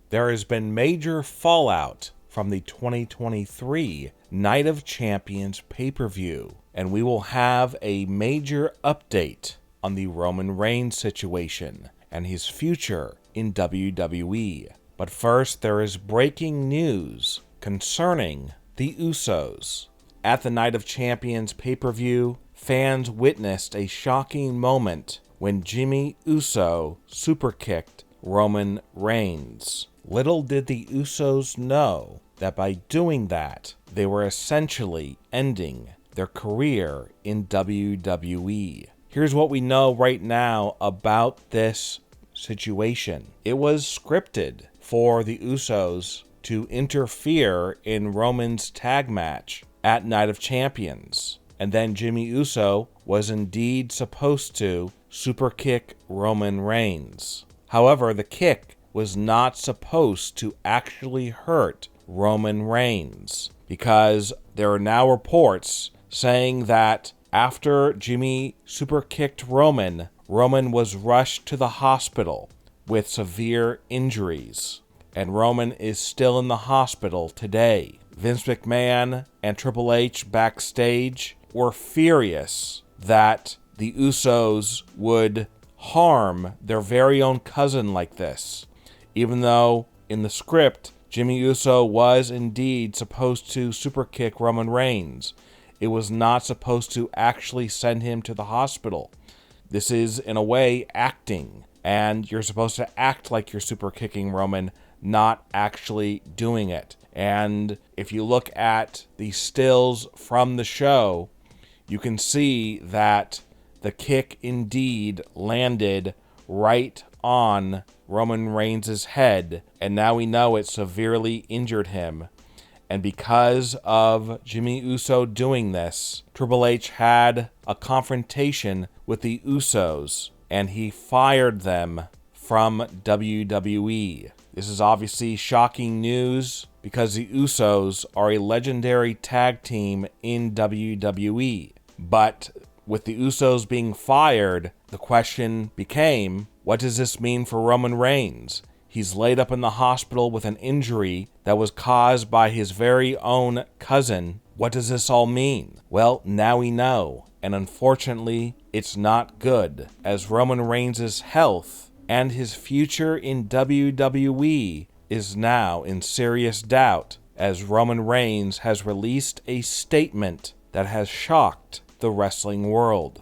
there has been major fallout from the 2023 Night of Champions pay-per-view, and we will have a major update on the Roman Reigns situation and his future in WWE. But first, there is breaking news concerning the Usos. At the Night of Champions pay-per-view, fans witnessed a shocking moment when Jimmy Uso superkicked Roman Reigns. Little did the Usos know that by doing that, they were essentially ending their career in WWE. Here's what we know right now about this situation. It was scripted for the Usos to interfere in Roman's tag match at Night of Champions. And then Jimmy Uso was indeed supposed to superkick Roman Reigns. However, the kick was not supposed to actually hurt Roman Reigns, because there are now reports saying that after Jimmy superkicked Roman, Roman was rushed to the hospital with severe injuries, and Roman is still in the hospital today. Vince McMahon and Triple H backstage were furious that the Usos would harm their very own cousin like this, even though in the script, Jimmy Uso was indeed supposed to superkick Roman Reigns. It was not supposed to actually send him to the hospital. This is, in a way, acting, and you're supposed to act like you're superkicking Roman, not actually doing it. And if you look at the stills from the show, you can see that the kick indeed landed right on Roman Reigns' head, and now we know it severely injured him. And because of Jimmy Uso doing this, Triple H had a confrontation with the Usos, and he fired them from WWE. This is obviously shocking news because the Usos are a legendary tag team in WWE. But with the Usos being fired, the question became, what does this mean for Roman Reigns? He's laid up in the hospital with an injury that was caused by his very own cousin. What does this all mean? Well, now we know, and unfortunately, it's not good, as Roman Reigns' health and his future in WWE is now in serious doubt, as Roman Reigns has released a statement that has shocked the wrestling world.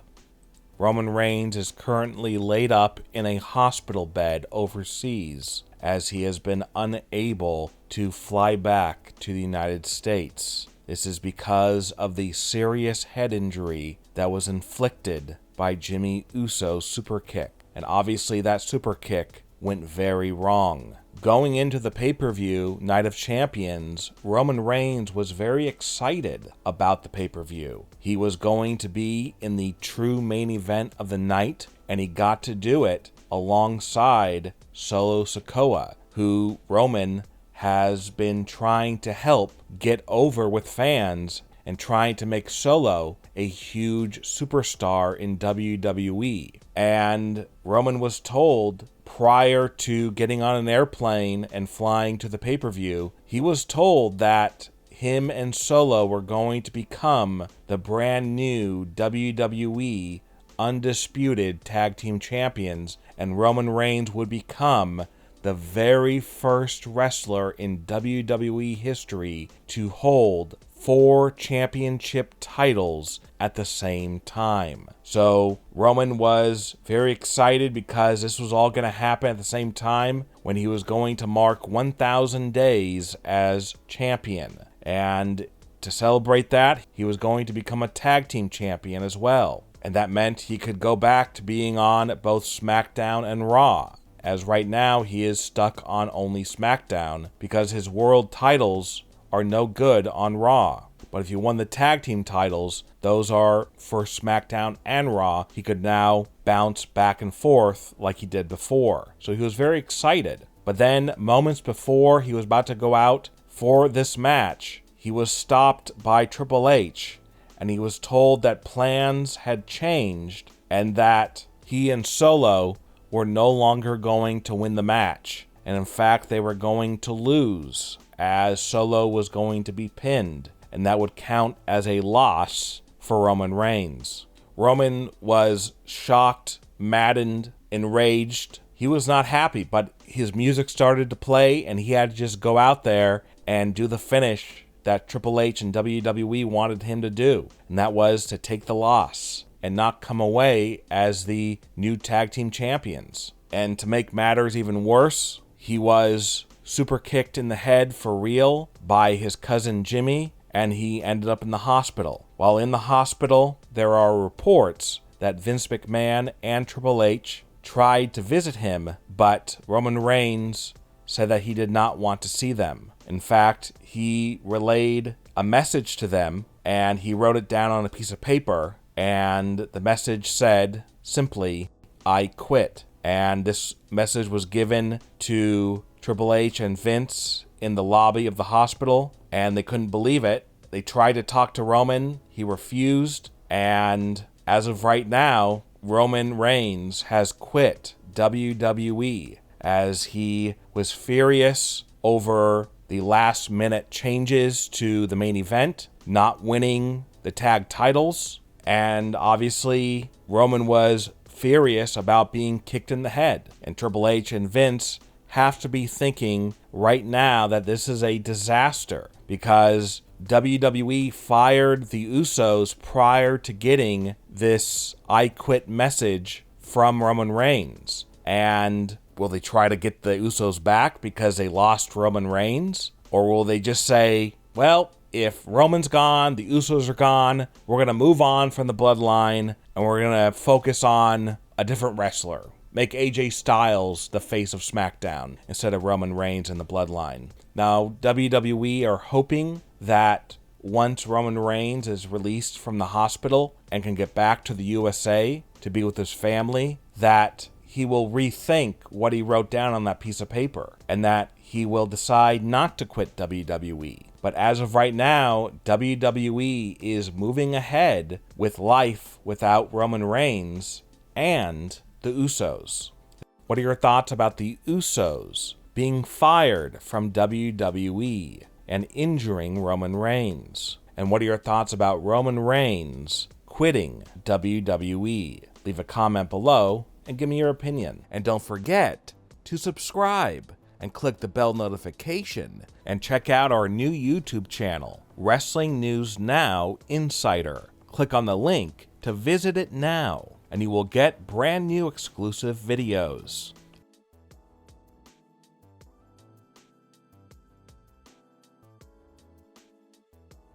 Roman Reigns is currently laid up in a hospital bed overseas, as he has been unable to fly back to the United States. This is because of the serious head injury that was inflicted by Jimmy Uso's superkick. And obviously that superkick went very wrong. Going into the pay-per-view, Night of Champions, Roman Reigns was very excited about the pay-per-view. He was going to be in the true main event of the night, and he got to do it alongside Solo Sikoa, who Roman has been trying to help get over with fans and trying to make Solo a huge superstar in WWE. And Roman was told prior to getting on an airplane and flying to the pay-per-view, he was told that him and Solo were going to become the brand new WWE Undisputed Tag Team Champions, and Roman Reigns would become the very first wrestler in WWE history to hold 4 championship titles at the same time. So Roman was very excited because this was all going to happen at the same time when he was going to mark 1,000 days as champion. And to celebrate that, he was going to become a tag team champion as well. And that meant he could go back to being on both SmackDown and Raw, as right now he is stuck on only SmackDown because his world titles are no good on Raw. But if he won the tag team titles, those are for SmackDown and Raw. He could now bounce back and forth like he did before. So he was very excited. But then, moments before he was about to go out for this match, he was stopped by Triple H, and he was told that plans had changed and that he and Solo were no longer going to win the match. And in fact, they were going to lose, as Solo was going to be pinned, and that would count as a loss for Roman Reigns. Roman was shocked, maddened, enraged. He was not happy, but his music started to play, and he had to just go out there and do the finish that Triple H and WWE wanted him to do, and that was to take the loss and not come away as the new tag team champions. And to make matters even worse, he was super kicked in the head for real by his cousin Jimmy, and he ended up in the hospital. While in the hospital, there are reports that Vince McMahon and Triple H tried to visit him, but Roman Reigns said that he did not want to see them. In fact, he relayed a message to them, and he wrote it down on a piece of paper, and the message said simply, "I quit." And this message was given to Triple H and Vince in the lobby of the hospital, and they couldn't believe it. They tried to talk to Roman, he refused, and as of right now, Roman Reigns has quit WWE as he was furious over the last-minute changes to the main event, not winning the tag titles, and obviously Roman was furious about being kicked in the head. And Triple H and Vince have to be thinking right now that this is a disaster because WWE fired the Usos prior to getting this "I quit" message from Roman Reigns. And will they try to get the Usos back because they lost Roman Reigns? Or will they just say, well, if Roman's gone, the Usos are gone, we're going to move on from the Bloodline and we're going to focus on a different wrestler. Make AJ Styles the face of SmackDown instead of Roman Reigns and the Bloodline. Now, WWE are hoping that once Roman Reigns is released from the hospital and can get back to the USA to be with his family, that he will rethink what he wrote down on that piece of paper and that he will decide not to quit WWE. But as of right now, WWE is moving ahead with life without Roman Reigns and the Usos. What are your thoughts about the Usos being fired from WWE and injuring Roman Reigns? And what are your thoughts about Roman Reigns quitting WWE? Leave a comment below and give me your opinion. And don't forget to subscribe and click the bell notification and check out our new YouTube channel, Wrestling News Now Insider. Click on the link to visit it now, and you will get brand new exclusive videos.